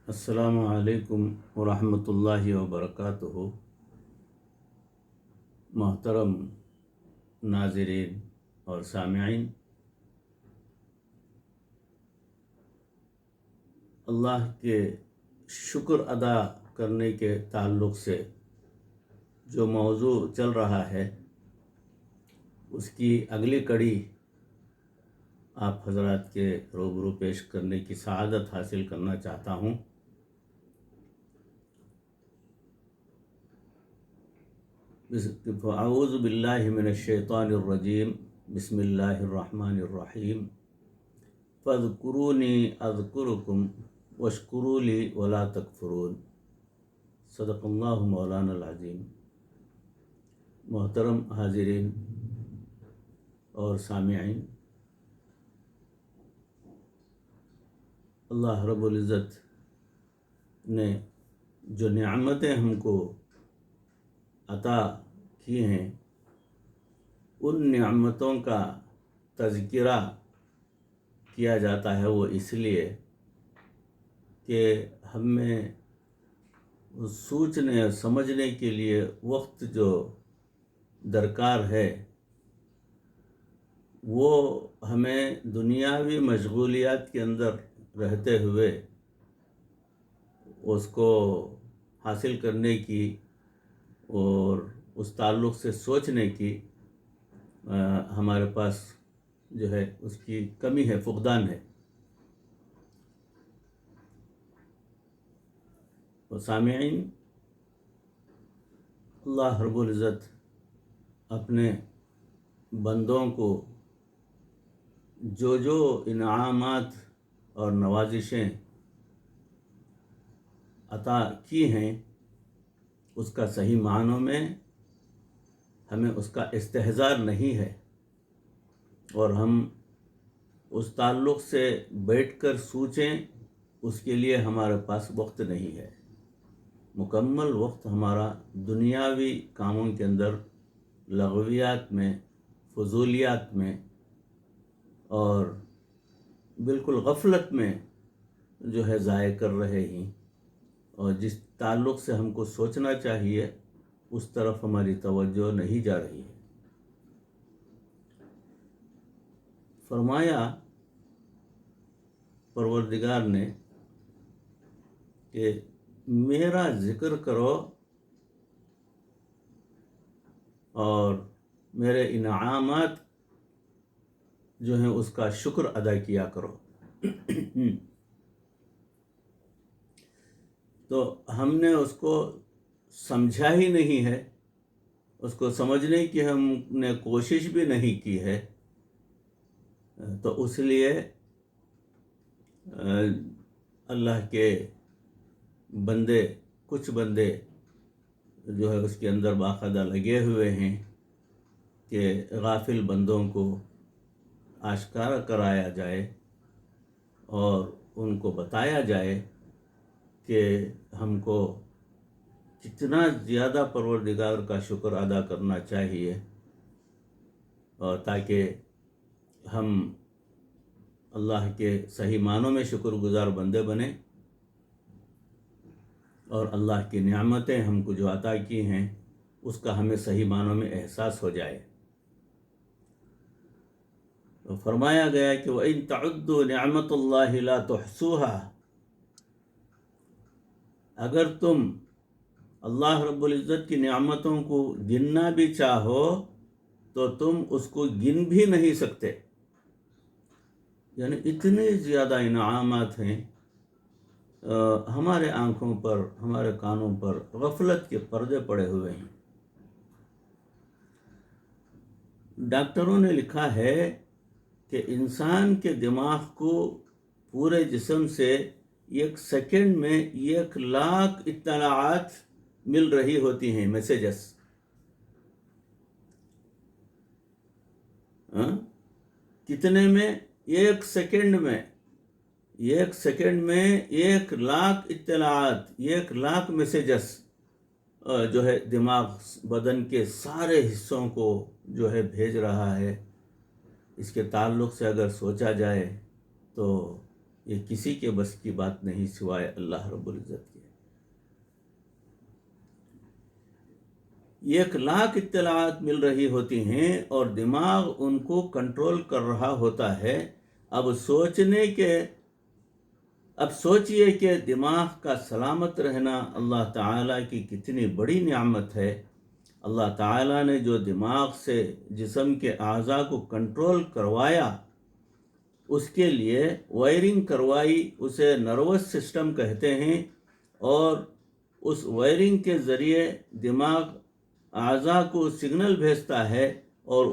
السلام علیکم ورحمۃ اللہ وبرکاتہ۔ محترم ناظرین اور سامعین، اللہ کے شکر ادا کرنے کے تعلق سے جو موضوع چل رہا ہے اس کی اگلی کڑی آپ حضرات کے روبرو پیش کرنے کی سعادت حاصل کرنا چاہتا ہوں۔ اعوذ باللہ من الشیطان الرجیم، بسم اللہ الرحمن الرحیم۔ فاذکرونی اذکرکم واشکروا لی ولا تکفرون۔ صدق اللہ مولانا العظیم۔ محترم حاضرین اور سامعین، اللہ رب العزت نے جو نعمتیں ہم کو عطا کی ہیں، ان نعمتوں کا تذکرہ کیا جاتا ہے وہ اس لیے کہ ہمیں سوچنے اور سمجھنے کے لیے وقت جو درکار ہے وہ ہمیں دنیاوی مشغولیات کے اندر رہتے ہوئے اس کو حاصل کرنے کی اور اس تعلق سے سوچنے کی ہمارے پاس جو ہے اس کی کمی ہے، فقدان ہے۔ اور سامعین، اللہ رب العزت اپنے بندوں کو جو انعامات اور نوازشیں عطا کی ہیں اس کا صحیح معنوں میں ہمیں اس کا استحضار نہیں ہے، اور ہم اس تعلق سے بیٹھ کر سوچیں اس کے لیے ہمارے پاس وقت نہیں ہے۔ مکمل وقت ہمارا دنیاوی کاموں کے اندر، لغویات میں، فضولیات میں اور بالکل غفلت میں جو ہے ضائع کر رہے ہیں، اور جس تعلق سے ہم کو سوچنا چاہیے اس طرف ہماری توجہ نہیں جا رہی ہے۔ فرمایا پروردگار نے کہ میرا ذکر کرو اور میرے انعامات جو ہیں اس کا شکر ادا کیا کرو۔ تو ہم نے اس کو سمجھا ہی نہیں ہے، اس کو سمجھنے کی ہم نے کوشش بھی نہیں کی ہے، تو اس لیے اللہ کے بندے، کچھ بندے جو ہے اس کے اندر باقاعدہ لگے ہوئے ہیں کہ غافل بندوں کو آشکارا کرایا جائے اور ان کو بتایا جائے کہ ہم کو کتنا زیادہ پروردگار کا شکر ادا کرنا چاہیے، اور تاکہ ہم اللہ کے صحیح معنوں میں شکر گزار بندے بنیں اور اللہ کی نعمتیں ہم کو جو عطا کی ہیں اس کا ہمیں صحیح معنوں میں احساس ہو جائے۔ تو فرمایا گیا کہ وَإِن تَعُدُّوا نِعْمَةَ اللَّهِ لَا تُحْصُوهَا، اگر تم اللہ رب العزت کی نعمتوں کو گننا بھی چاہو تو تم اس کو گن بھی نہیں سکتے۔ یعنی اتنے زیادہ انعامات ہیں، ہمارے آنکھوں پر، ہمارے کانوں پر غفلت کے پردے پڑے ہوئے ہیں۔ ڈاکٹروں نے لکھا ہے کہ انسان کے دماغ کو پورے جسم سے 1 سیکنڈ میں 1,00,000 اطلاعات مل رہی ہوتی ہیں، میسیجز۔ کتنے میں؟ 1 سیکنڈ میں 1,00,000 اطلاعات، 1,00,000 میسیجز جو ہے دماغ بدن کے سارے حصوں کو جو ہے بھیج رہا ہے۔ اس کے تعلق سے اگر سوچا جائے تو یہ کسی کے بس کی بات نہیں سوائے اللہ رب العزت کے۔ 1,00,000 اطلاعات مل رہی ہوتی ہیں اور دماغ ان کو کنٹرول کر رہا ہوتا ہے۔ اب سوچئے کہ دماغ کا سلامت رہنا اللہ تعالیٰ کی کتنی بڑی نعمت ہے۔ اللہ تعالیٰ نے جو دماغ سے جسم کے اعضاء کو کنٹرول کروایا، اس کے لیے وائرنگ کروائی، اسے نروس سسٹم کہتے ہیں، اور اس وائرنگ کے ذریعے دماغ اعضاء کو سگنل بھیجتا ہے اور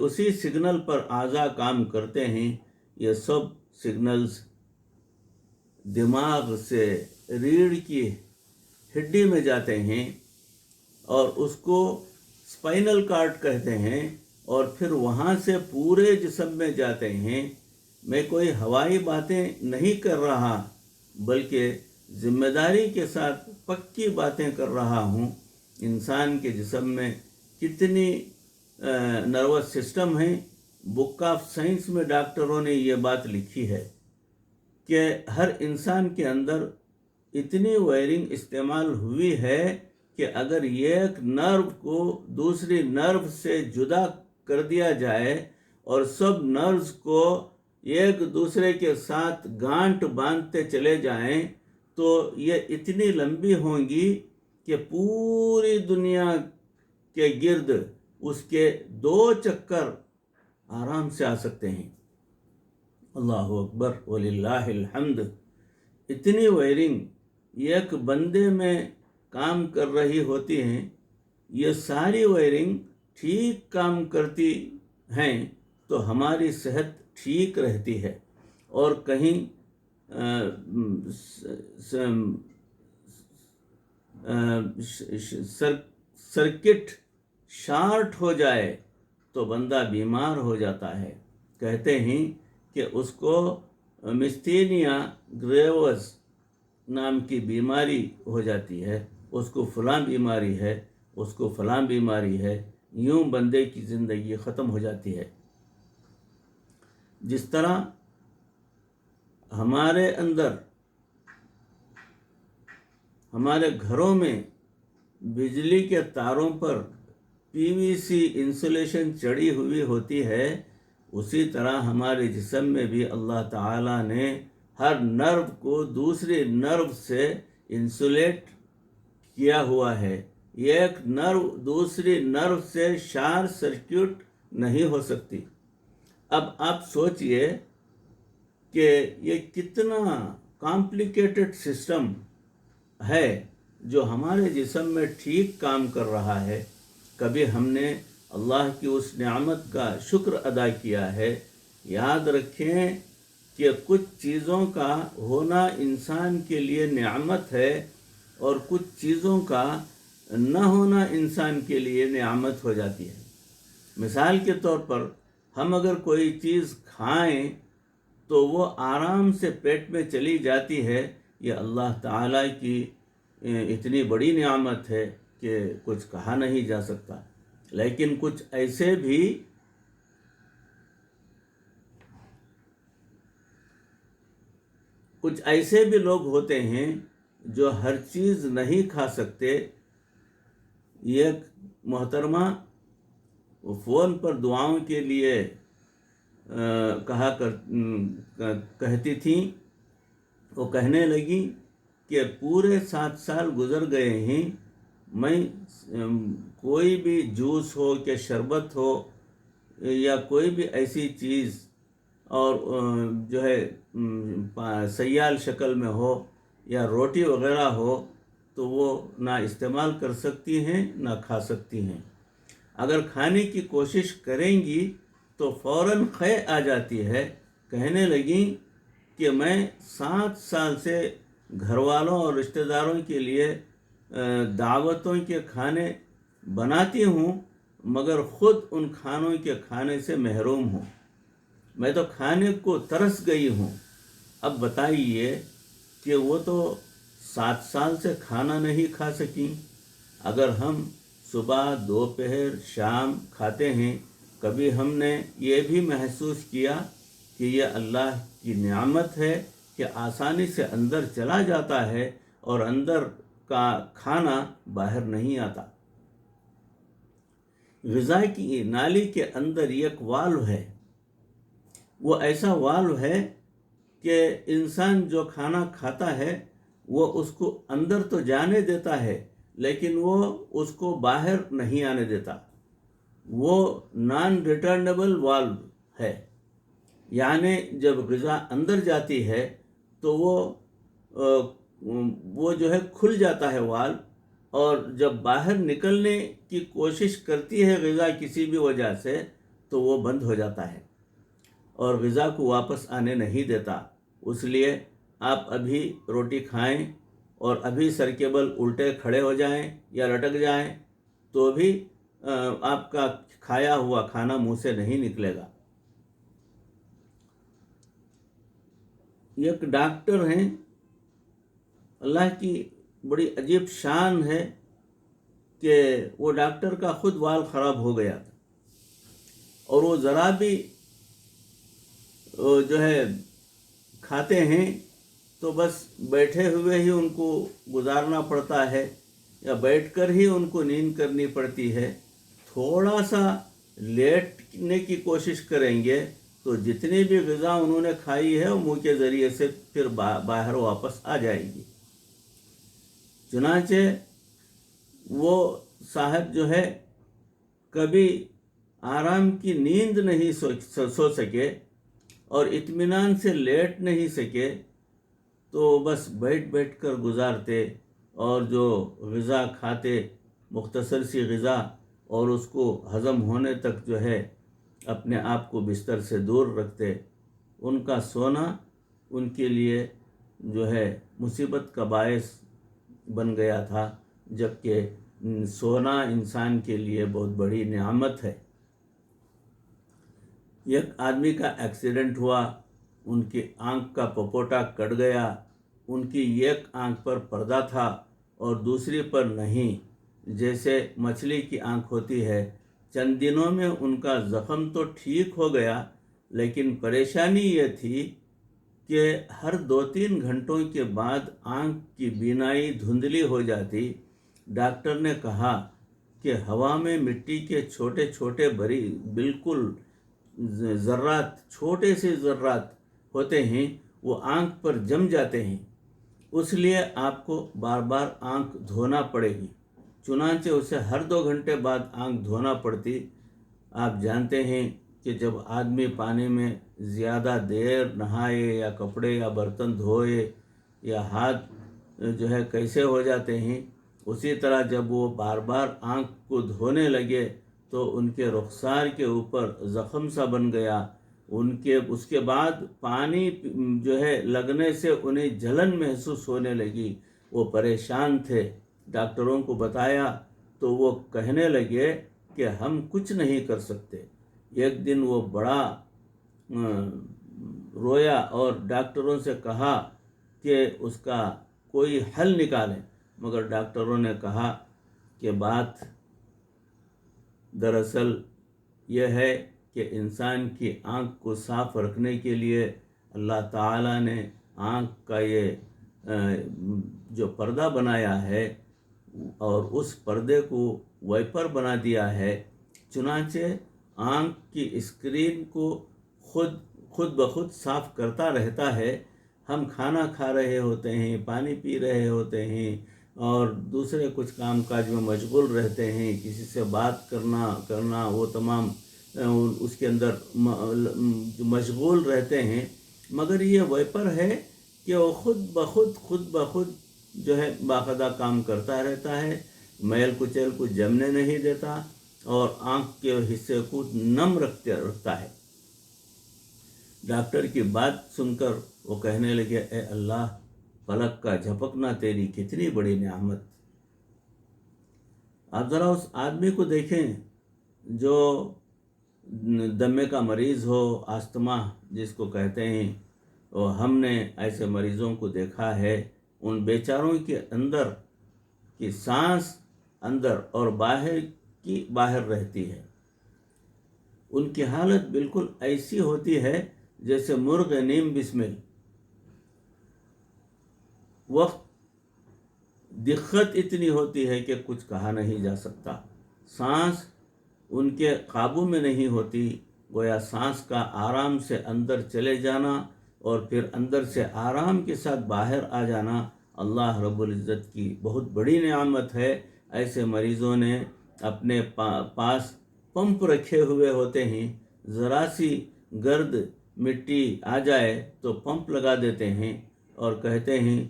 اسی سگنل پر اعضاء کام کرتے ہیں۔ یہ سب سگنلز دماغ سے ریڑھ کی ہڈی میں جاتے ہیں اور اس کو اسپائنل کارڈ کہتے ہیں، اور پھر وہاں سے پورے جسم میں جاتے ہیں۔ میں کوئی ہوائی باتیں نہیں کر رہا، بلکہ ذمہ داری کے ساتھ پکی باتیں کر رہا ہوں۔ انسان کے جسم میں کتنی نروس سسٹم ہیں۔ بک آف سائنس میں ڈاکٹروں نے یہ بات لکھی ہے کہ ہر انسان کے اندر اتنی وائرنگ استعمال ہوئی ہے کہ اگر ایک نرو کو دوسری نرو سے جدا کر دیا جائے اور سب نروز کو ایک دوسرے کے ساتھ گانٹھ باندھتے چلے جائیں تو یہ اتنی لمبی ہوں گی کہ پوری دنیا کے گرد اس کے 2 چکر آرام سے آ سکتے ہیں۔ اللہ اکبر وللہ الحمد۔ اتنی وائرنگ ایک بندے میں کام کر رہی ہوتی ہیں۔ یہ ساری وائرنگ ٹھیک کام کرتی ہیں تو ہماری صحت ٹھیک رہتی ہے، اور کہیں سرکٹ شارٹ ہو جائے تو بندہ بیمار ہو جاتا ہے۔ کہتے ہیں کہ اس کو مسٹینیا گریوس نام کی بیماری ہو جاتی ہے، اس کو فلاں بیماری ہے، اس کو فلاں بیماری ہے، یوں بندے کی زندگی ختم ہو جاتی ہے۔ جس طرح ہمارے اندر، ہمارے گھروں میں بجلی کے تاروں پر PVC انسولیشن چڑھی ہوئی ہوتی ہے، اسی طرح ہمارے جسم میں بھی اللہ تعالیٰ نے ہر نرو کو دوسری نرو سے انسولیٹ کیا ہوا ہے۔ ایک نرو دوسری نرو سے شارٹ سرکٹ نہیں ہو سکتی۔ اب آپ سوچئے کہ یہ کتنا کمپلیکیٹڈ سسٹم ہے جو ہمارے جسم میں ٹھیک کام کر رہا ہے۔ کبھی ہم نے اللہ کی اس نعمت کا شکر ادا کیا ہے؟ یاد رکھیں کہ کچھ چیزوں کا ہونا انسان کے لیے نعمت ہے اور کچھ چیزوں کا نہ ہونا انسان کے لیے نعمت ہو جاتی ہے۔ مثال کے طور پر ہم اگر کوئی چیز کھائیں تو وہ آرام سے پیٹ میں چلی جاتی ہے، یہ اللہ تعالیٰ کی اتنی بڑی نعمت ہے کہ کچھ کہا نہیں جا سکتا۔ لیکن کچھ ایسے بھی لوگ ہوتے ہیں جو ہر چیز نہیں کھا سکتے۔ ایک محترمہ فون پر دعاؤں کے لیے کہتی تھیں، وہ کہنے لگی کہ پورے 7 سال گزر گئے ہیں، میں کوئی بھی جوس ہو کہ شربت ہو یا کوئی بھی ایسی چیز اور جو ہے سیال شکل میں ہو یا روٹی وغیرہ ہو تو وہ نہ استعمال کر سکتی ہیں نہ کھا سکتی ہیں۔ اگر کھانے کی کوشش کریں گی تو فوراً قے آ جاتی ہے۔ کہنے لگیں کہ میں 7 سال سے گھر والوں اور رشتہ داروں کے لیے دعوتوں کے کھانے بناتی ہوں، مگر خود ان کھانوں کے کھانے سے محروم ہوں۔ میں تو کھانے کو ترس گئی ہوں۔ اب بتائیے کہ وہ تو 7 سال سے کھانا نہیں کھا سکیں۔ اگر ہم صبح، دوپہر، شام کھاتے ہیں، کبھی ہم نے یہ بھی محسوس کیا کہ یہ اللہ کی نعمت ہے کہ آسانی سے اندر چلا جاتا ہے اور اندر کا کھانا باہر نہیں آتا۔ غذا کی نالی کے اندر ایک والو ہے، وہ ایسا والو ہے کہ انسان جو کھانا کھاتا ہے وہ اس کو اندر تو جانے دیتا ہے لیکن وہ اس کو باہر نہیں آنے دیتا۔ وہ نان ریٹرنیبل والو ہے، یعنی جب غذا اندر جاتی ہے تو وہ جو ہے کھل جاتا ہے والو، اور جب باہر نکلنے کی کوشش کرتی ہے غذا کسی بھی وجہ سے تو وہ بند ہو جاتا ہے اور غذا کو واپس آنے نہیں دیتا۔ اس لیے آپ ابھی روٹی کھائیں اور ابھی سر کے بل الٹے کھڑے ہو جائیں یا لٹک جائیں تو بھی آپ کا کھایا ہوا کھانا منہ سے نہیں نکلے گا۔ ایک ڈاکٹر ہیں، اللہ کی بڑی عجیب شان ہے کہ وہ ڈاکٹر کا خود وال خراب ہو گیا تھا اور وہ ذرا بھی جو ہے کھاتے ہیں تو بس بیٹھے ہوئے ہی ان کو گزارنا پڑتا ہے یا بیٹھ کر ہی ان کو نیند کرنی پڑتی ہے۔ تھوڑا سا لیٹنے کی کوشش کریں گے تو جتنی بھی غذا انہوں نے کھائی ہے وہ منہ کے ذریعے سے پھر باہر واپس آ جائے گی۔ چنانچہ وہ صاحب جو ہے کبھی آرام کی نیند نہیں سو سکے اور اطمینان سے لیٹ نہیں سکے، تو بس بیٹھ بیٹھ کر گزارتے اور جو غذا کھاتے مختصر سی غذا اور اس کو ہضم ہونے تک جو ہے اپنے آپ کو بستر سے دور رکھتے۔ ان کا سونا ان کے لیے جو ہے مصیبت کا باعث بن گیا تھا، جبکہ سونا انسان کے لیے بہت بڑی نعمت ہے۔ ایک آدمی کا ایکسیڈنٹ ہوا، ان کی آنکھ کا پپوٹا کٹ گیا، ان کی ایک آنکھ پر پردہ تھا اور دوسری پر نہیں، جیسے مچھلی کی آنکھ ہوتی ہے۔ چند دنوں میں ان کا زخم تو ٹھیک ہو گیا، لیکن پریشانی یہ تھی کہ ہر 2-3 گھنٹوں کے بعد آنکھ کی بینائی دھندلی ہو جاتی۔ ڈاکٹر نے کہا کہ ہوا میں مٹی کے چھوٹے چھوٹے بالکل ذرات، چھوٹے سے ذرات ہوتے ہیں، وہ آنکھ پر جم جاتے ہیں، اس لیے آپ کو بار بار آنکھ دھونا پڑے گی۔ چنانچہ اسے ہر 2 گھنٹے بعد آنکھ دھونا پڑتی۔ آپ جانتے ہیں کہ جب آدمی پانی میں زیادہ دیر نہائے یا کپڑے یا برتن دھوئے یا ہاتھ جو ہے کیسے ہو جاتے ہیں، اسی طرح جب وہ بار بار آنکھ کو دھونے لگے تو ان کے رخسار کے اوپر زخم سا بن گیا۔ اس کے بعد پانی جو ہے لگنے سے انہیں جلن محسوس ہونے لگی، وہ پریشان تھے۔ ڈاکٹروں کو بتایا تو وہ کہنے لگے کہ ہم کچھ نہیں کر سکتے۔ ایک دن وہ بڑا رویا اور ڈاکٹروں سے کہا کہ اس کا کوئی حل نکالیں، مگر ڈاکٹروں نے کہا کہ بات دراصل یہ ہے کہ انسان کی آنکھ کو صاف رکھنے کے لیے اللہ تعالیٰ نے آنکھ کا یہ جو پردہ بنایا ہے اور اس پردے کو وائپر بنا دیا ہے، چنانچہ آنکھ کی اسکرین کو خود بخود صاف کرتا رہتا ہے۔ ہم کھانا کھا رہے ہوتے ہیں، پانی پی رہے ہوتے ہیں اور دوسرے کچھ کام کاج میں مشغول رہتے ہیں، کسی سے بات کرنا وہ تمام اس کے اندر مشغول رہتے ہیں، مگر یہ وائپر ہے کہ وہ خود بخود جو ہے باقاعدہ کام کرتا رہتا ہے، میل کچیل کو جمنے نہیں دیتا اور آنکھ کے حصے کو نم رکھتا ہے۔ ڈاکٹر کی بات سن کر وہ کہنے لگے، اے اللہ، پلک کا جھپکنا تیری کتنی بڑی نعمت۔ آپ ذرا اس آدمی کو دیکھیں جو دمے کا مریض ہو، آستما جس کو کہتے ہیں، اور ہم نے ایسے مریضوں کو دیکھا ہے، ان بیچاروں کے اندر کی سانس اندر اور باہر رہتی ہے۔ ان کی حالت بالکل ایسی ہوتی ہے جیسے مرغ نیم بسمل۔ وقت دقت اتنی ہوتی ہے کہ کچھ کہا نہیں جا سکتا، سانس ان کے قابو میں نہیں ہوتی، گویا سانس کا آرام سے اندر چلے جانا اور پھر اندر سے آرام کے ساتھ باہر آ جانا اللہ رب العزت کی بہت بڑی نعمت ہے۔ ایسے مریضوں نے اپنے پاس پمپ رکھے ہوئے ہوتے ہیں، ذرا سی گرد مٹی آ جائے تو پمپ لگا دیتے ہیں اور کہتے ہیں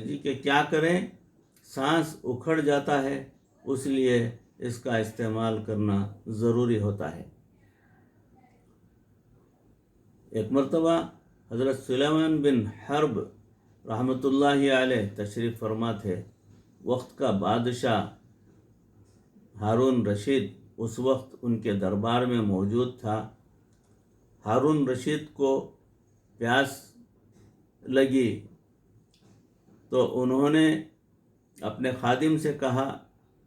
جی کہ کیا کریں، سانس اکھڑ جاتا ہے، اس لیے اس کا استعمال کرنا ضروری ہوتا ہے۔ ایک مرتبہ حضرت سلیمان بن حرب رحمۃ اللہ علیہ تشریف فرما تھے۔ وقت کا بادشاہ ہارون رشید اس وقت ان کے دربار میں موجود تھا۔ ہارون رشید کو پیاس لگی تو انہوں نے اپنے خادم سے کہا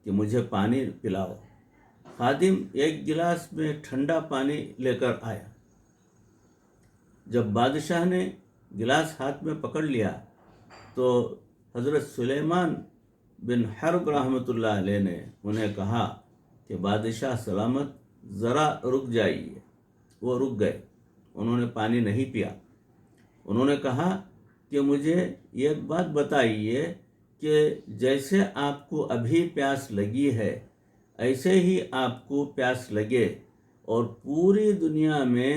کہ مجھے پانی پلاؤ۔ خادم ایک گلاس میں ٹھنڈا پانی لے کر آیا۔ جب بادشاہ نے گلاس ہاتھ میں پکڑ لیا تو حضرت سلیمان بن حرب رحمۃ اللہ علیہ نے انہیں کہا کہ بادشاہ سلامت، ذرا رک جائیے۔ وہ رک گئے، انہوں نے پانی نہیں پیا۔ انہوں نے کہا کہ مجھے ایک بات بتائیے کہ جیسے آپ کو ابھی پیاس لگی ہے ایسے ہی آپ کو پیاس لگے اور پوری دنیا میں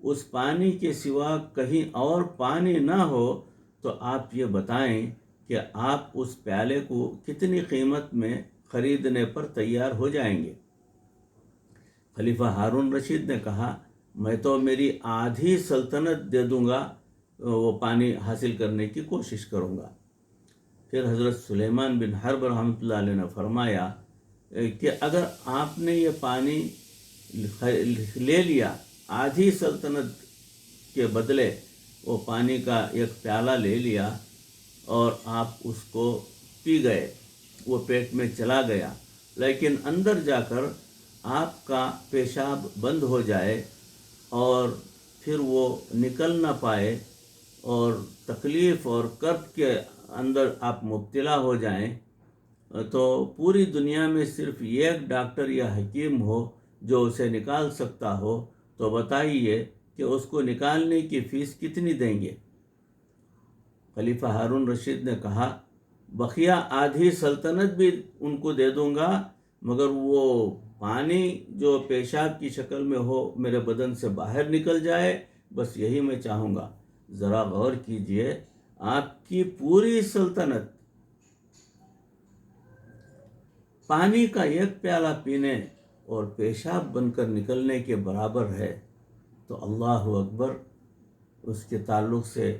اس پانی کے سوا کہیں اور پانی نہ ہو تو آپ یہ بتائیں کہ آپ اس پیالے کو کتنی قیمت میں خریدنے پر تیار ہو جائیں گے؟ خلیفہ ہارون رشید نے کہا میں تو میری آدھی سلطنت دے دوں گا، وہ پانی حاصل کرنے کی کوشش کروں گا۔ پھر حضرت سلیمان بن حرب رحمۃ اللہ علیہ نے فرمایا کہ اگر آپ نے یہ پانی لے لیا، آدھی سلطنت کے بدلے وہ پانی کا ایک پیالہ لے لیا اور آپ اس کو پی گئے، وہ پیٹ میں چلا گیا، لیکن اندر جا کر آپ کا پیشاب بند ہو جائے اور پھر وہ نکل نہ پائے اور تکلیف اور کرب کے اندر آپ مبتلا ہو جائیں، تو پوری دنیا میں صرف ایک ڈاکٹر یا حکیم ہو جو اسے نکال سکتا ہو، تو بتائیے کہ اس کو نکالنے کی فیس کتنی دیں گے؟ خلیفہ ہارون رشید نے کہا بقیہ آدھی سلطنت بھی ان کو دے دوں گا، مگر وہ پانی جو پیشاب کی شکل میں ہو میرے بدن سے باہر نکل جائے، بس یہی میں چاہوں گا۔ ذرا غور کیجئے، آپ کی پوری سلطنت پانی کا ایک پیالہ پینے اور پیشاب بن کر نکلنے کے برابر ہے، تو اللہ اکبر، اس کے تعلق سے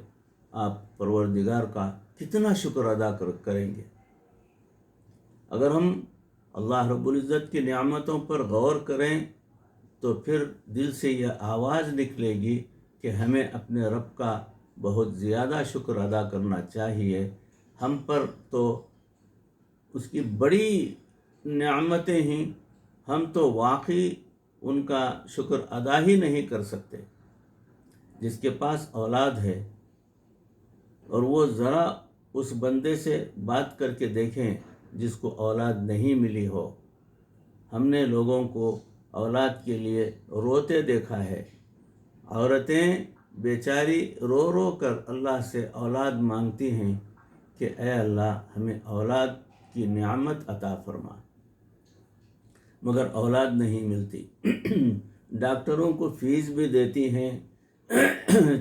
آپ پروردگار کا کتنا شکر ادا کریں گے۔ اگر ہم اللہ رب العزت کی نعمتوں پر غور کریں تو پھر دل سے یہ آواز نکلے گی کہ ہمیں اپنے رب کا بہت زیادہ شکر ادا کرنا چاہیے۔ ہم پر تو اس کی بڑی نعمتیں ہیں، ہم تو واقعی ان کا شکر ادا ہی نہیں کر سکتے۔ جس کے پاس اولاد ہے اور وہ ذرا اس بندے سے بات کر کے دیکھیں جس کو اولاد نہیں ملی ہو۔ ہم نے لوگوں کو اولاد کے لیے روتے دیکھا ہے، عورتیں بیچاری رو رو کر اللہ سے اولاد مانگتی ہیں کہ اے اللہ ہمیں اولاد کی نعمت عطا فرما، مگر اولاد نہیں ملتی۔ ڈاکٹروں کو فیس بھی دیتی ہیں،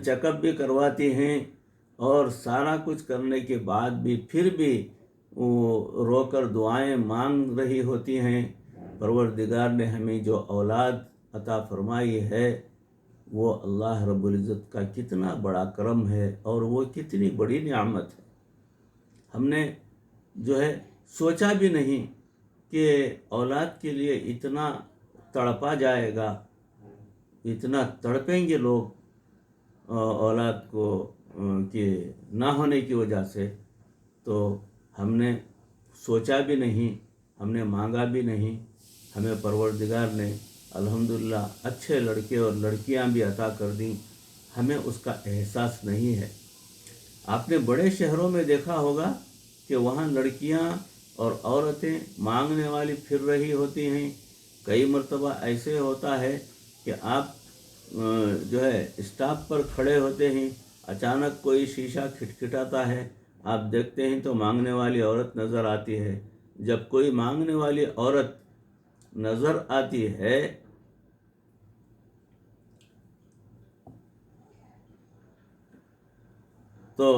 چیک اپ بھی کرواتی ہیں، اور سارا کچھ کرنے کے بعد بھی پھر بھی وہ رو کر دعائیں مانگ رہی ہوتی ہیں۔ پروردگار نے ہمیں جو اولاد عطا فرمائی ہے وہ اللہ رب العزت کا کتنا بڑا کرم ہے اور وہ کتنی بڑی نعمت ہے۔ ہم نے جو ہے سوچا بھی نہیں کہ اولاد کے لیے اتنا تڑپا جائے گا، اتنا تڑپیں گے لوگ اولاد کو کہ نہ ہونے کی وجہ سے۔ تو ہم نے سوچا بھی نہیں، ہم نے مانگا بھی نہیں، ہمیں پروردگار نے الحمدللہ اچھے لڑکے اور لڑکیاں بھی عطا کر دیں، ہمیں اس کا احساس نہیں ہے۔ آپ نے بڑے شہروں میں دیکھا ہوگا کہ وہاں لڑکیاں اور عورتیں مانگنے والی پھر رہی ہوتی ہیں. کئی مرتبہ ایسے ہوتا ہے کہ آپ جو ہے اسٹاپ پر کھڑے ہوتے ہیں، اچانک کوئی شیشہ کھٹکھٹاتا ہے، آپ دیکھتے ہیں تو مانگنے والی عورت نظر آتی ہے. جب کوئی مانگنے والی عورت نظر آتی ہے تو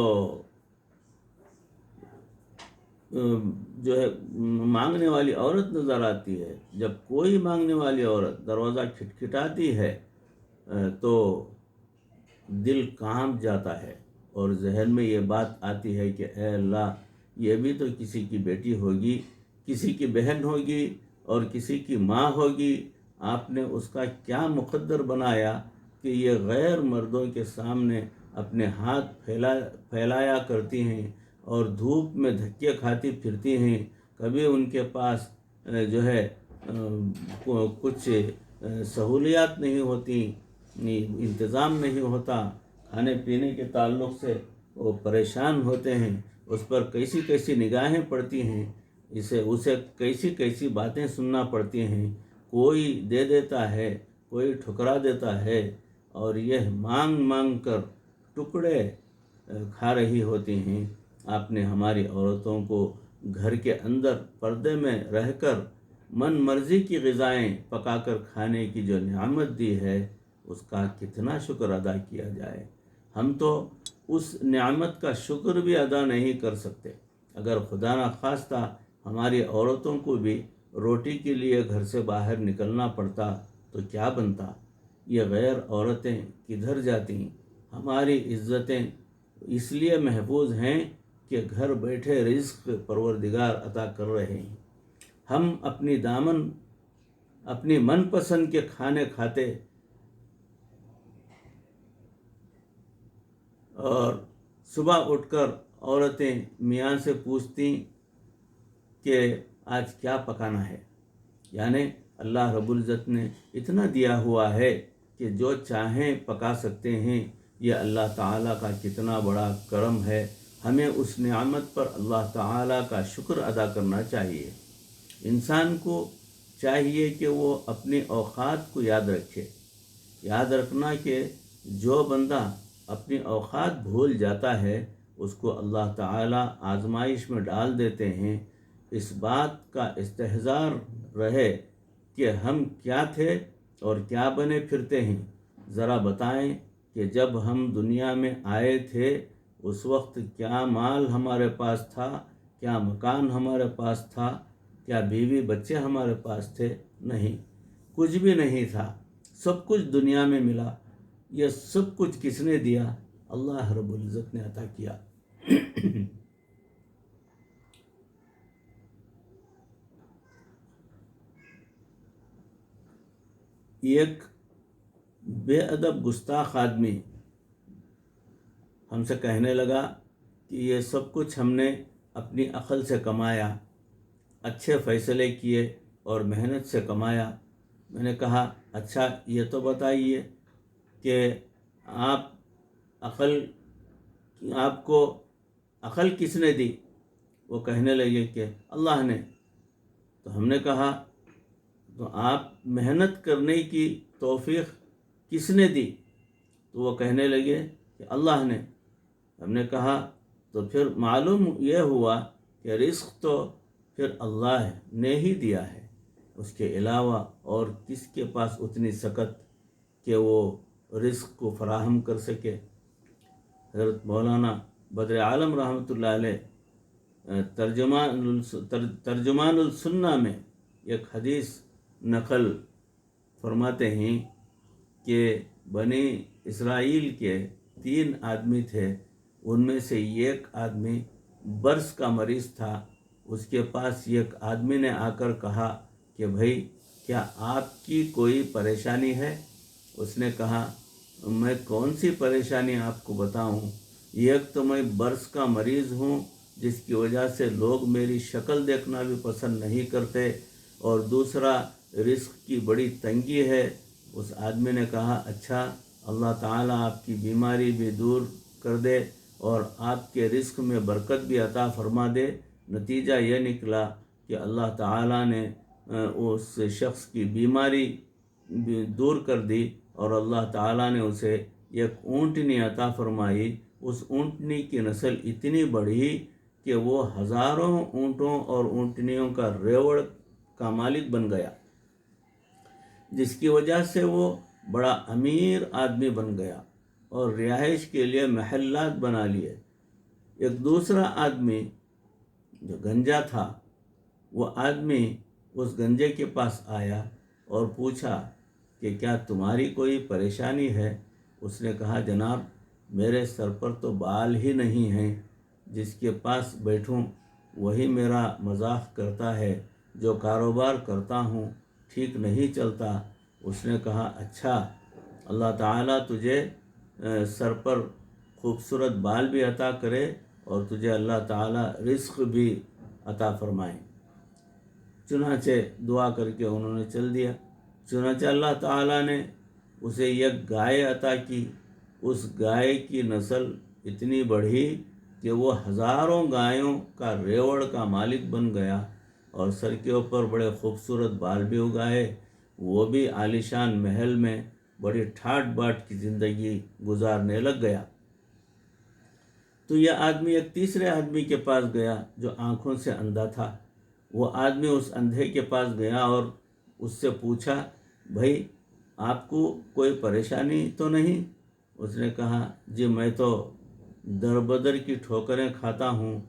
جو ہے مانگنے والی عورت نظر آتی ہے، جب کوئی مانگنے والی عورت دروازہ کھٹکھٹاتی ہے تو دل کانپ جاتا ہے اور ذہن میں یہ بات آتی ہے کہ اے اللہ، یہ بھی تو کسی کی بیٹی ہوگی، کسی کی بہن ہوگی اور کسی کی ماں ہوگی. آپ نے اس کا کیا مقدر بنایا کہ یہ غیر مردوں کے سامنے اپنے ہاتھ پھیلایا کرتی ہیں اور دھوپ میں دھکے کھاتی پھرتی ہیں. کبھی ان کے پاس جو ہے کچھ سہولیات نہیں ہوتی، انتظام نہیں ہوتا، کھانے پینے کے تعلق سے وہ پریشان ہوتے ہیں، اس پر کیسی کیسی نگاہیں پڑتی ہیں، اسے کیسی کیسی باتیں سننا پڑتی ہیں. کوئی دے دیتا ہے، کوئی ٹھکرا دیتا ہے اور یہ مانگ مانگ کر ٹکڑے کھا رہی ہوتی ہیں. آپ نے ہماری عورتوں کو گھر کے اندر پردے میں رہ کر من مرضی کی غذائیں پکا کر کھانے کی جو نعمت دی ہے، اس کا کتنا شکر ادا کیا جائے. ہم تو اس نعمت کا شکر بھی ادا نہیں کر سکتے. اگر خدا نخواستہ ہماری عورتوں کو بھی روٹی کے لیے گھر سے باہر نکلنا پڑتا تو کیا بنتا؟ یہ غیر عورتیں کدھر جاتی؟ ہماری عزتیں اس لیے محفوظ ہیں کہ گھر بیٹھے رزق پروردگار عطا کر رہے ہیں. ہم اپنی من پسند کے کھانے کھاتے اور صبح اٹھ کر عورتیں میاں سے پوچھتی کہ آج کیا پکانا ہے. یعنی اللہ رب العزت نے اتنا دیا ہوا ہے کہ جو چاہیں پکا سکتے ہیں. یہ اللہ تعالیٰ کا کتنا بڑا کرم ہے. ہمیں اس نعمت پر اللہ تعالیٰ کا شکر ادا کرنا چاہیے. انسان کو چاہیے کہ وہ اپنی اوقات کو یاد رکھے. یاد رکھنا کہ جو بندہ اپنی اوقات بھول جاتا ہے اس کو اللہ تعالیٰ آزمائش میں ڈال دیتے ہیں. اس بات کا استحضار رہے کہ ہم کیا تھے اور کیا بنے پھرتے ہیں. ذرا بتائیں کہ جب ہم دنیا میں آئے تھے اس وقت کیا مال ہمارے پاس تھا، کیا مکان ہمارے پاس تھا، کیا بیوی بچے ہمارے پاس تھے؟ نہیں، کچھ بھی نہیں تھا. سب کچھ دنیا میں ملا. یہ سب کچھ کس نے دیا؟ اللہ رب العزت نے عطا کیا. ایک بے ادب گستاخ آدمی ہم سے کہنے لگا کہ یہ سب کچھ ہم نے اپنی عقل سے کمایا، اچھے فیصلے کیے اور محنت سے کمایا. میں نے کہا اچھا یہ تو بتائیے کہ آپ کو عقل کس نے دی؟ وہ کہنے لگے کہ اللہ نے. تو ہم نے کہا تو آپ محنت کرنے کی توفیق کس نے دی؟ تو وہ کہنے لگے کہ اللہ نے. ہم نے کہا تو پھر معلوم یہ ہوا کہ رزق تو پھر اللہ نے ہی دیا ہے، اس کے علاوہ اور کس کے پاس اتنی سکت کہ وہ رزق کو فراہم کر سکے. حضرت مولانا بدر عالم رحمۃ اللہ علیہ ترجمان السنہ میں ایک حدیث نقل فرماتے ہیں کہ بنی اسرائیل کے 3 آدمی تھے. ان میں سے ایک آدمی برس کا مریض تھا. اس کے پاس ایک آدمی نے آ کر کہا کہ بھائی کیا آپ کی کوئی پریشانی ہے؟ اس نے کہا میں کون سی پریشانی آپ کو بتاؤں؟ ایک تو میں برس کا مریض ہوں جس کی وجہ سے لوگ میری شکل دیکھنا بھی پسند نہیں کرتے، اور دوسرا رزق کی بڑی تنگی ہے. اس آدمی نے کہا اچھا اللہ تعالیٰ آپ کی بیماری بھی دور کر دے اور آپ کے رزق میں برکت بھی عطا فرما دے۔ نتیجہ یہ نکلا کہ اللہ تعالیٰ نے اس شخص کی بیماری دور کر دی اور اللہ تعالیٰ نے اسے ایک اونٹنی عطا فرمائی۔ اس اونٹنی کی نسل اتنی بڑھی کہ وہ ہزاروں اونٹوں اور اونٹنیوں کا ریوڑ کا مالک بن گیا، جس کی وجہ سے وہ بڑا امیر آدمی بن گیا اور رہائش کے لیے محلات بنا لیے۔ ایک دوسرا آدمی جو گنجا تھا، وہ آدمی اس گنجے کے پاس آیا اور پوچھا کہ کیا تمہاری کوئی پریشانی ہے؟ اس نے کہا جناب میرے سر پر تو بال ہی نہیں ہیں، جس کے پاس بیٹھوں وہی میرا مذاق کرتا ہے، جو کاروبار کرتا ہوں ٹھیک نہیں چلتا۔ اس نے کہا اچھا، اللہ تعالیٰ تجھے سر پر خوبصورت بال بھی عطا کرے اور تجھے اللہ تعالیٰ رزق بھی عطا فرمائے۔ چنانچہ دعا کر کے انہوں نے چل دیا۔ چنانچہ اللہ تعالیٰ نے اسے ایک گائے عطا کی۔ اس گائے کی نسل اتنی بڑھی کہ وہ ہزاروں گایوں کا ریوڑ کا مالک بن گیا اور سر کے اوپر بڑے خوبصورت بال بھی اگائے۔ وہ بھی عالیشان محل میں بڑی ٹھاٹ باٹ کی زندگی گزارنے لگ گیا۔ تو یہ آدمی ایک تیسرے آدمی کے پاس گیا جو آنکھوں سے اندھا تھا۔ وہ آدمی اس اندھے کے پاس گیا اور اس سے پوچھا بھائی آپ کو کوئی پریشانی تو نہیں؟ اس نے کہا جی میں تو در بدر کی ٹھوکریں کھاتا ہوں،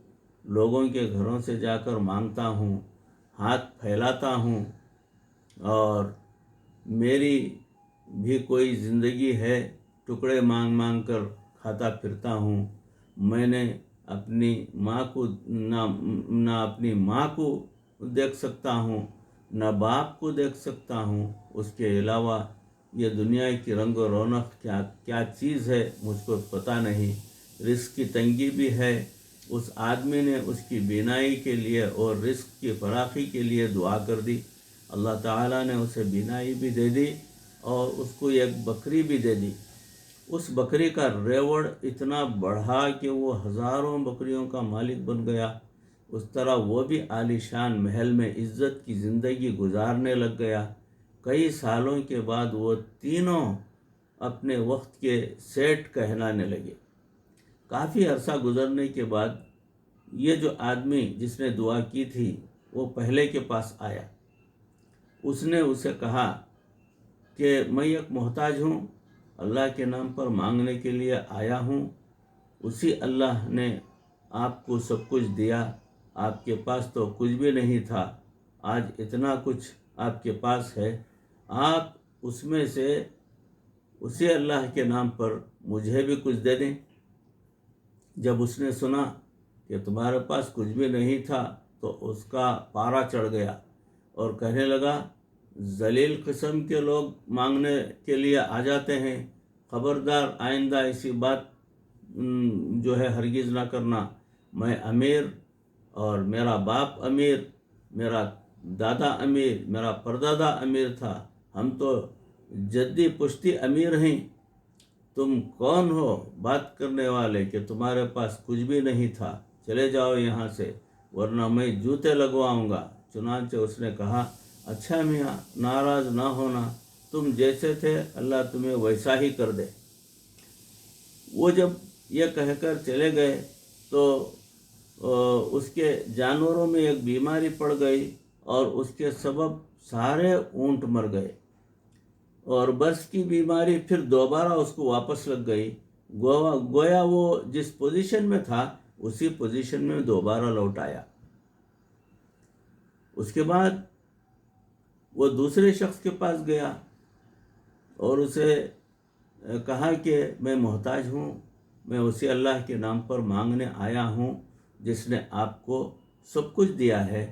لوگوں کے گھروں سے جا کر مانگتا ہوں، ہاتھ پھیلاتا ہوں اور میری بھی کوئی زندگی ہے، ٹکڑے مانگ مانگ کر کھاتا پھرتا ہوں۔ میں نے اپنی ماں کو نہ اپنی ماں کو دیکھ سکتا ہوں، نہ باپ کو دیکھ سکتا ہوں، اس کے علاوہ یہ دنیا کی رنگ و رونق کیا چیز ہے مجھ کو پتہ نہیں۔ رزق کی تنگی بھی ہے۔ اس آدمی نے اس کی بینائی کے لیے اور رزق کی فراخی کے لیے دعا کر دی۔ اللہ تعالیٰ نے اسے بینائی بھی دے دی اور اس کو ایک بکری بھی دے دی۔ اس بکری کا ریوڑ اتنا بڑھا کہ وہ ہزاروں بکریوں کا مالک بن گیا۔ اس طرح وہ بھی عالیشان محل میں عزت کی زندگی گزارنے لگ گیا۔ کئی سالوں کے بعد وہ تینوں اپنے وقت کے سیٹ کہلانے لگے۔ کافی عرصہ گزرنے کے بعد یہ جو آدمی جس نے دعا کی تھی وہ پہلے کے پاس آیا۔ اس نے اسے کہا کہ میں ایک محتاج ہوں، اللہ کے نام پر مانگنے کے لیے آیا ہوں، اسی اللہ نے آپ کو سب کچھ دیا، آپ کے پاس تو کچھ بھی نہیں تھا، آج اتنا کچھ آپ کے پاس ہے، آپ اس میں سے اسی اللہ کے نام پر مجھے بھی کچھ دے دیں۔ جب اس نے سنا کہ تمہارے پاس کچھ بھی نہیں تھا تو اس کا پارا چڑھ گیا اور کہنے لگا ذلیل قسم کے لوگ مانگنے کے لیے آ جاتے ہیں، خبردار آئندہ ایسی بات جو ہے ہرگز نہ کرنا۔ میں امیر اور میرا باپ امیر، میرا دادا امیر، میرا پردادا امیر تھا، ہم تو جدی پشتی امیر ہیں، تم کون ہو بات کرنے والے کہ تمہارے پاس کچھ بھی نہیں تھا، چلے جاؤ یہاں سے ورنہ میں جوتے لگواؤں گا۔ چنانچہ اس نے کہا اچھا میاں ناراض نہ ہونا، تم جیسے تھے اللہ تمہیں ویسا ہی کر دے۔ وہ جب یہ کہہ کر چلے گئے تو اس کے جانوروں میں ایک بیماری پڑ گئی اور اس کے سبب سارے اونٹ مر گئے، اور برس کی بیماری پھر دوبارہ اس کو واپس لگ گئی۔ گویا وہ جس پوزیشن میں تھا اسی پوزیشن میں دوبارہ لوٹ آیا۔ اس کے بعد وہ دوسرے شخص کے پاس گیا اور اسے کہا کہ میں محتاج ہوں، میں اسی اللہ کے نام پر مانگنے آیا ہوں جس نے آپ کو سب کچھ دیا ہے،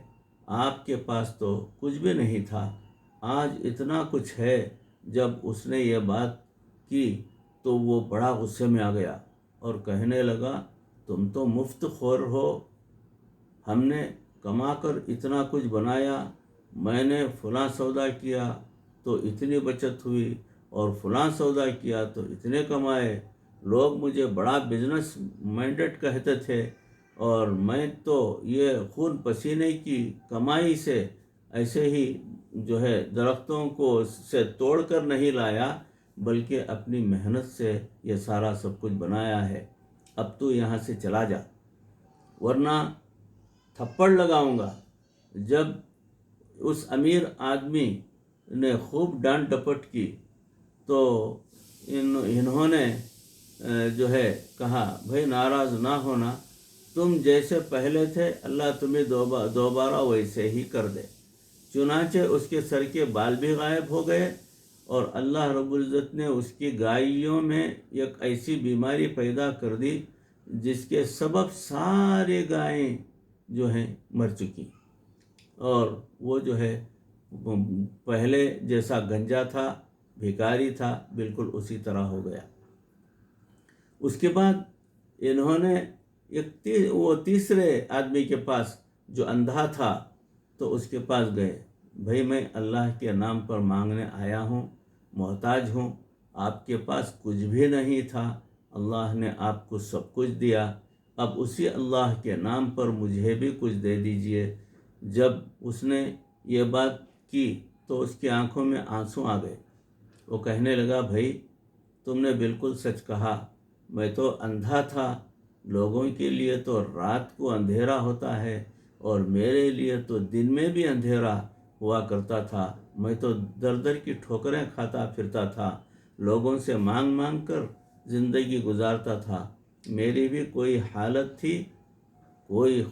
آپ کے پاس تو کچھ بھی نہیں تھا، آج اتنا کچھ ہے۔ جب اس نے یہ بات کی تو وہ بڑا غصے میں آ گیا اور کہنے لگا تم تو مفت خور ہو، ہم نے کما کر اتنا کچھ بنایا، میں نے فلاں سودا کیا تو اتنی بچت ہوئی اور فلاں سودا کیا تو اتنے کمائے، لوگ مجھے بڑا بزنس مائنڈڈ کہتے تھے، اور میں تو یہ خون پسینے کی کمائی سے ایسے ہی جو ہے درختوں کو سے توڑ کر نہیں لایا، بلکہ اپنی محنت سے یہ سارا سب کچھ بنایا ہے۔ اب تو یہاں سے چلا جا، ورنہ تھپڑ لگاؤں گا۔ جب اس امیر آدمی نے خوب ڈانٹ ڈپٹ کی تو انہوں نے جو ہے کہا، بھائی ناراض نہ ہونا، تم جیسے پہلے تھے اللہ تمہیں دوبارہ ویسے ہی کر دے۔ چنانچہ اس کے سر کے بال بھی غائب ہو گئے، اور اللہ رب العزت نے اس کی گائیوں میں ایک ایسی بیماری پیدا کر دی جس کے سبب سارے گائیں جو ہیں مر چکی، اور وہ جو ہے پہلے جیسا گنجا تھا، بھکاری تھا، بالکل اسی طرح ہو گیا۔ اس کے بعد انہوں نے وہ تیسرے آدمی کے پاس جو اندھا تھا تو اس کے پاس گئے، بھائی میں اللہ کے نام پر مانگنے آیا ہوں، محتاج ہوں، آپ کے پاس کچھ بھی نہیں تھا، اللہ نے آپ کو سب کچھ دیا، اب اسی اللہ کے نام پر مجھے بھی کچھ دے دیجئے۔ جب اس نے یہ بات کی تو اس کی آنکھوں میں آنسو آ گئے۔ وہ کہنے لگا، بھائی تم نے بالکل سچ کہا، میں تو اندھا تھا، لوگوں کے لیے تو رات کو اندھیرا ہوتا ہے اور میرے لیے تو دن میں بھی اندھیرا ہوا کرتا تھا، میں تو در در کی ٹھوکریں کھاتا پھرتا تھا، لوگوں سے مانگ مانگ کر زندگی گزارتا تھا، میری بھی کوئی حالت تھی، کوئی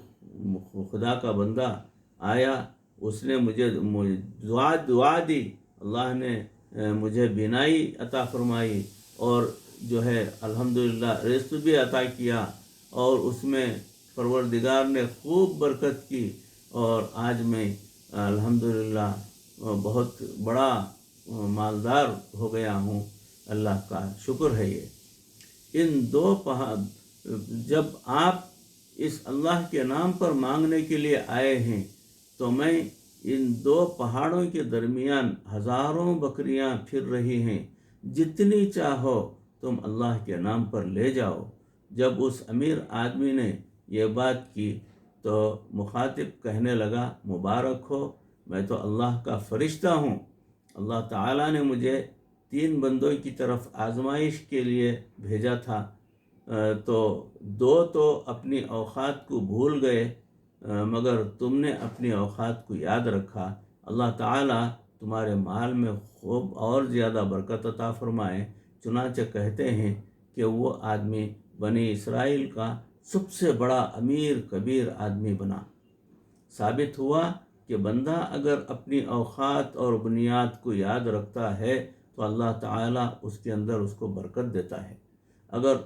خدا کا بندہ آیا، اس نے مجھے دعا دی، اللہ نے مجھے بینائی عطا فرمائی، اور جو ہے الحمدللہ رزق بھی عطا کیا، اور اس میں پروردگار نے خوب برکت کی، اور آج میں الحمدللہ بہت بڑا مالدار ہو گیا ہوں، اللہ کا شکر ہے۔ یہ ان دو جب آپ اس اللہ کے نام پر مانگنے کے لیے آئے ہیں تو میں ان دو پہاڑوں کے درمیان ہزاروں بکریاں پھر رہی ہیں، جتنی چاہو تم اللہ کے نام پر لے جاؤ۔ جب اس امیر آدمی نے یہ بات کی تو مخاطب کہنے لگا، مبارک ہو، میں تو اللہ کا فرشتہ ہوں، اللہ تعالیٰ نے مجھے 3 بندوں کی طرف آزمائش کے لیے بھیجا تھا، تو 2 تو اپنی اوقات کو بھول گئے، مگر تم نے اپنی اوقات کو یاد رکھا، اللہ تعالیٰ تمہارے مال میں خوب اور زیادہ برکت عطا فرمائے۔ چنانچہ کہتے ہیں کہ وہ آدمی بنی اسرائیل کا سب سے بڑا امیر کبیر آدمی بنا۔ ثابت ہوا کہ بندہ اگر اپنی اوقات اور بنیاد کو یاد رکھتا ہے تو اللہ تعالیٰ اس کے اندر اس کو برکت دیتا ہے، اگر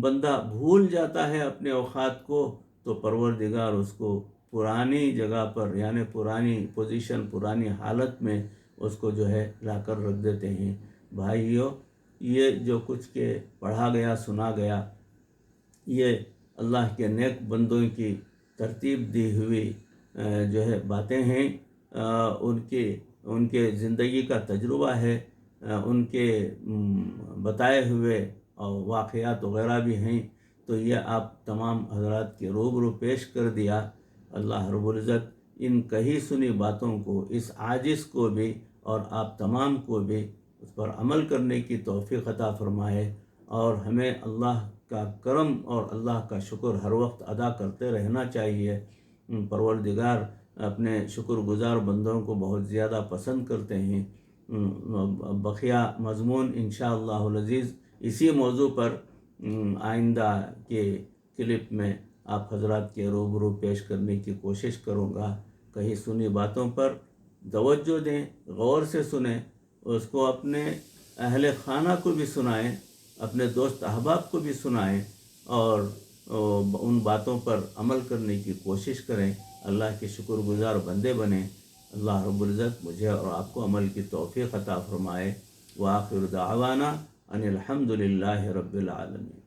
بندہ بھول جاتا ہے اپنے اوقات کو تو پروردگار اس کو پرانی جگہ پر، یعنی پرانی پوزیشن، پرانی حالت میں اس کو جو ہے لا کر رکھ دیتے ہیں۔ بھائیو، یہ جو کچھ کے پڑھا گیا سنا گیا، یہ اللہ کے نیک بندوں کی ترتیب دی ہوئی جو ہے باتیں ہیں، ان کے زندگی کا تجربہ ہے، ان کے بتائے ہوئے واقعات وغیرہ بھی ہیں، تو یہ آپ تمام حضرات کے روبرو پیش کر دیا۔ اللہ رب العزت ان کہی سنی باتوں کو، اس عاجز کو بھی اور آپ تمام کو بھی اس پر عمل کرنے کی توفیق عطا فرمائے، اور ہمیں اللہ کا کرم اور اللہ کا شکر ہر وقت ادا کرتے رہنا چاہیے۔ پروردگار اپنے شکر گزار بندوں کو بہت زیادہ پسند کرتے ہیں۔ بقیہ مضمون انشاءاللہ العزیز اسی موضوع پر آئندہ کے کلپ میں آپ حضرات کے روبرو پیش کرنے کی کوشش کروں گا۔ کہیں سنی باتوں پر توجہ دیں، غور سے سنیں، اس کو اپنے اہل خانہ کو بھی سنائیں، اپنے دوست احباب کو بھی سنائیں، اور ان باتوں پر عمل کرنے کی کوشش کریں، اللہ کے شکر گزار بندے بنیں۔ اللہ رب العزت مجھے اور آپ کو عمل کی توفیق عطا فرمائے۔ وآخر دعوانا ان الحمد للہ رب العالمین۔